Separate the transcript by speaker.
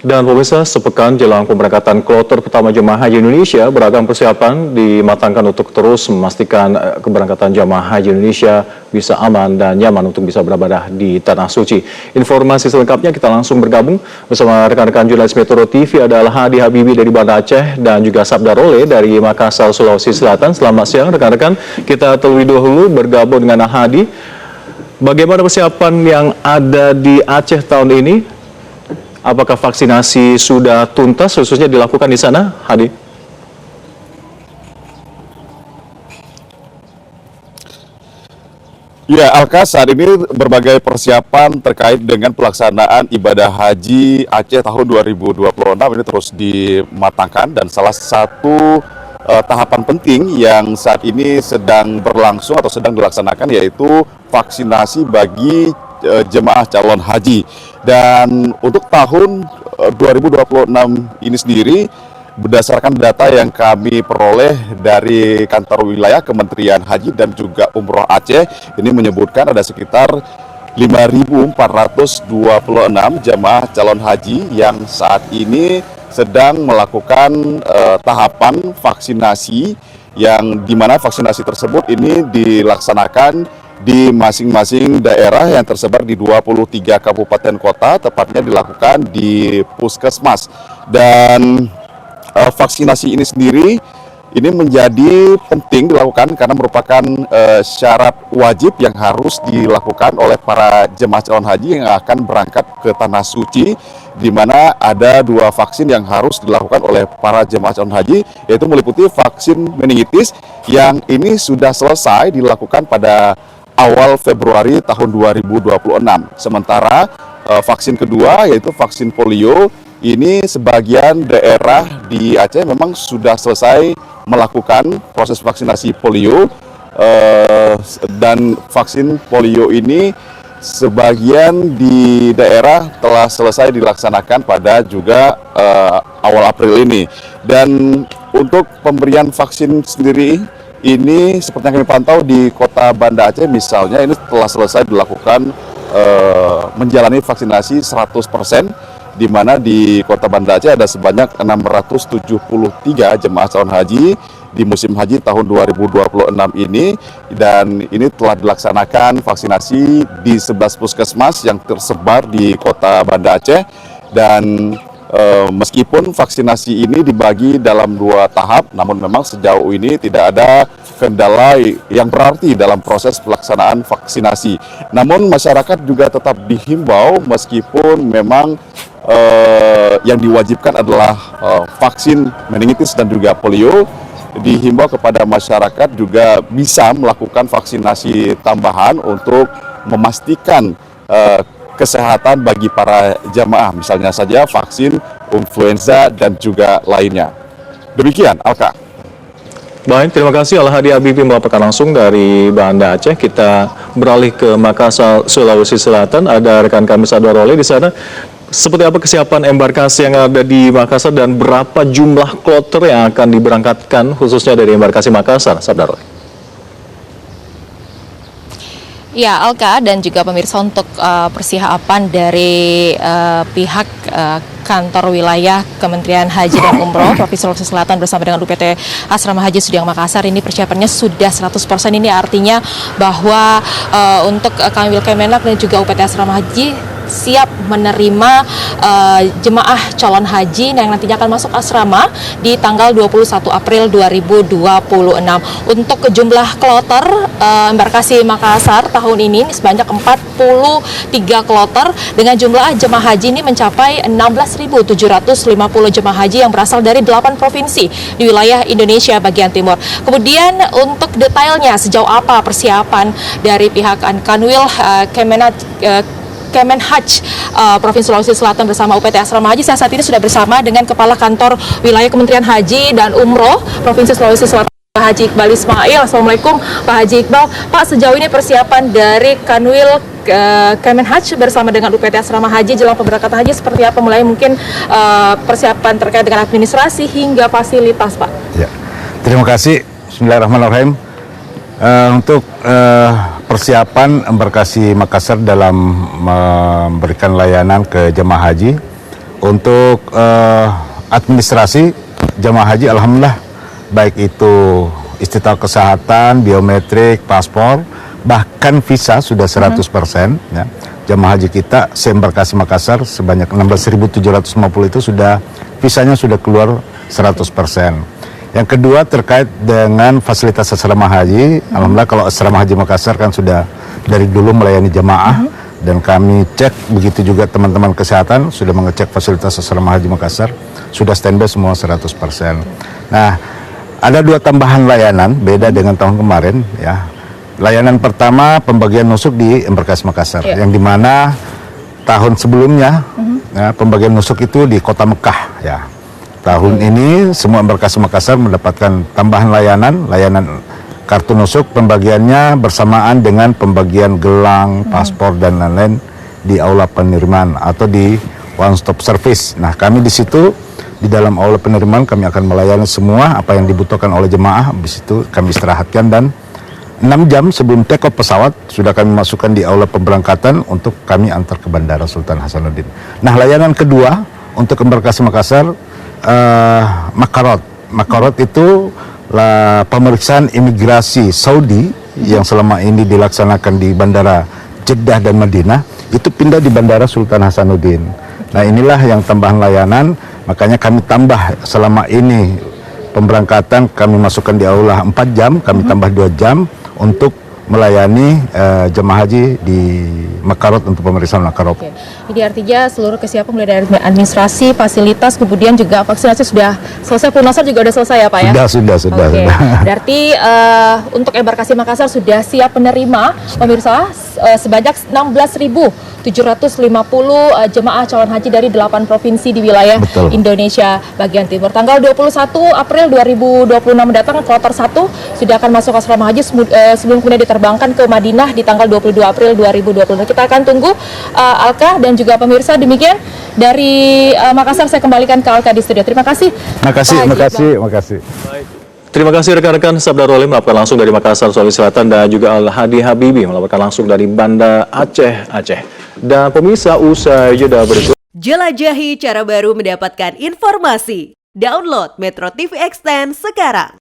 Speaker 1: Dan pemirsa, sepekan jelang pemberangkatan kloter pertama jemaah haji Indonesia, beragam persiapan dimatangkan untuk terus memastikan keberangkatan jemaah haji Indonesia bisa aman dan nyaman untuk bisa beribadah di Tanah Suci. Informasi selengkapnya kita langsung bergabung bersama rekan-rekan jurnalis Metro TV, ada Al-Hadi Habibi dari Banda Aceh dan juga Sabda Role dari Makassar, Sulawesi Selatan. Selamat siang rekan-rekan, kita terlebih dahulu bergabung dengan Al-Hadi. Bagaimana persiapan yang ada di Aceh tahun ini? Apakah vaksinasi sudah tuntas khususnya dilakukan di sana, Hadi?
Speaker 2: Ya, Alka, saat ini berbagai persiapan terkait dengan pelaksanaan ibadah haji Aceh tahun 2026 ini terus dimatangkan, dan salah satu tahapan penting yang saat ini sedang berlangsung atau sedang dilaksanakan yaitu vaksinasi bagi jemaah calon haji. Dan untuk tahun 2026 ini sendiri, berdasarkan data yang kami peroleh dari kantor wilayah Kementerian Haji dan juga Umroh Aceh, ini menyebutkan ada sekitar 5.426 jemaah calon haji yang saat ini sedang melakukan tahapan vaksinasi, yang dimana vaksinasi tersebut ini dilaksanakan di masing-masing daerah yang tersebar di 23 kabupaten kota, tepatnya dilakukan di puskesmas. Dan vaksinasi ini sendiri ini menjadi penting dilakukan karena merupakan syarat wajib yang harus dilakukan oleh para jemaah calon haji yang akan berangkat ke Tanah Suci, di mana ada 2 vaksin yang harus dilakukan oleh para jemaah calon haji, yaitu meliputi vaksin meningitis yang ini sudah selesai dilakukan pada awal Februari tahun 2026. Sementara vaksin kedua yaitu vaksin polio, ini sebagian daerah di Aceh memang sudah selesai melakukan proses vaksinasi polio, dan vaksin polio ini sebagian di daerah telah selesai dilaksanakan pada juga awal April ini. Dan untuk pemberian vaksin sendiri ini seperti yang kami pantau di kota Banda Aceh misalnya, ini telah selesai dilakukan menjalani vaksinasi 100%, di mana di kota Banda Aceh ada sebanyak 673 jemaah calon haji di musim haji tahun 2026 ini, dan ini telah dilaksanakan vaksinasi di 11 puskesmas yang tersebar di kota Banda Aceh. Dan meskipun vaksinasi ini dibagi dalam 2 tahap, namun memang sejauh ini tidak ada kendala yang berarti dalam proses pelaksanaan vaksinasi. Namun masyarakat juga tetap dihimbau, meskipun memang yang diwajibkan adalah vaksin meningitis dan juga polio, dihimbau kepada masyarakat juga bisa melakukan vaksinasi tambahan untuk memastikan kesehatan bagi para jamaah, misalnya saja vaksin influenza dan juga lainnya. Demikian, Alka.
Speaker 1: Baik, terima kasih Al-Hadi Habibi melaporkan langsung dari Banda Aceh. Kita beralih ke Makassar, Sulawesi Selatan. Ada rekan kami Sabda Role di sana. Seperti apa kesiapan embarkasi yang ada di Makassar dan berapa jumlah kloter yang akan diberangkatkan khususnya dari embarkasi Makassar, Sabda Role?
Speaker 3: Ya, Alka dan juga pemirsa, untuk persiapan dari pihak kantor wilayah Kementerian Haji dan Umroh Provinsi Sulawesi Selatan bersama dengan UPT Asrama Haji Sudiang Makassar, ini persiapannya sudah 100%. Ini artinya bahwa untuk Kanwil Kemenak dan juga UPT Asrama Haji siap menerima jemaah calon haji yang nantinya akan masuk asrama di tanggal 21 April 2026. Untuk jumlah kloter embarkasi Makassar tahun ini sebanyak 43 kloter dengan jumlah jemaah haji ini mencapai 16.750 jemaah haji yang berasal dari 8 provinsi di wilayah Indonesia bagian timur. Kemudian untuk detailnya sejauh apa persiapan dari pihak Kanwil Kemenhaj Provinsi Sulawesi Selatan bersama UPT Asrama Haji, saya saat ini sudah bersama dengan Kepala Kantor Wilayah Kementerian Haji dan Umroh Provinsi Sulawesi Selatan, Pak Haji Iqbal Ismail. Assalamualaikum Pak Haji Iqbal. Pak, sejauh ini persiapan dari Kanwil Kemenhaj bersama dengan UPT Asrama Haji jelang pemberangkatan haji seperti apa? Mulai mungkin persiapan terkait dengan administrasi hingga fasilitas, Pak.
Speaker 4: Ya, terima kasih. Bismillahirrahmanirrahim. Untuk persiapan embarkasi Makassar dalam memberikan layanan ke jemaah haji, Untuk administrasi jemaah haji alhamdulillah baik itu istilah kesehatan, biometrik, paspor, bahkan visa sudah 100%. Ya. Jemaah haji kita se-Embarkasi Makassar sebanyak 16.750 itu sudah visanya sudah keluar 100%. Yang kedua terkait dengan fasilitas asrama haji, alhamdulillah kalau asrama haji Makassar kan sudah dari dulu melayani jemaah dan kami cek, begitu juga teman-teman kesehatan sudah mengecek fasilitas asrama haji Makassar, sudah standby semua 100%. Nah, ada 2 tambahan layanan beda dengan tahun kemarin ya. Layanan pertama pembagian nusuk di Embarkasi Makassar, yang dimana tahun sebelumnya ya, pembagian nusuk itu di Kota Mekah ya. Tahun ini semua Embarkasi Makassar mendapatkan tambahan layanan kartu nusuk, pembagiannya bersamaan dengan pembagian gelang, paspor dan lain-lain di aula penerimaan atau di one stop service. Nah, kami di situ di dalam aula penerimaan kami akan melayani semua apa yang dibutuhkan oleh jemaah. Habis itu kami istirahatkan dan 6 jam sebelum take off pesawat sudah kami masukkan di aula pemberangkatan untuk kami antar ke Bandara Sultan Hasanuddin. Nah, layanan kedua untuk Embarkasi Makassar, Makarot. Makarot itu pemeriksaan imigrasi Saudi yang selama ini dilaksanakan di Bandara Jeddah dan Madinah, itu pindah di Bandara Sultan Hasanuddin. Nah, inilah yang tambahan layanan, makanya kami tambah selama ini pemberangkatan kami masukkan di aula 4 jam, kami tambah 2 jam untuk melayani jemaah haji di Makarot untuk pemeriksaan Makarot.
Speaker 3: Oke. Jadi artinya seluruh kesiapan mulai dari administrasi, fasilitas, kemudian juga vaksinasi sudah selesai, pelunasan juga sudah selesai ya Pak ya?
Speaker 4: Sudah.
Speaker 3: Oke. Berarti untuk Embarkasi Makassar sudah siap menerima pemirsa sebanyak 16.750 jemaah calon haji dari 8 provinsi di wilayah Indonesia bagian timur. Tanggal 21 April 2026 mendatang kloter 1 sudah akan masuk asrama haji sebelum kemudian diterbangkan ke Madinah di tanggal 22 April 2026. Kita akan tunggu Alka dan juga pemirsa. Demikian dari Makassar, saya kembalikan ke Alka di studio. Terima kasih.
Speaker 4: Terima kasih.
Speaker 1: Terima kasih rekan-rekan Sabda Rolim melaporkan langsung dari Makassar, Sulawesi Selatan, dan juga Al-Hadi Habibi melaporkan langsung dari Banda Aceh. Dan pemirsa, usai jeda berikut.
Speaker 5: Jelajahi cara baru mendapatkan informasi. Download Metro TV Extend sekarang.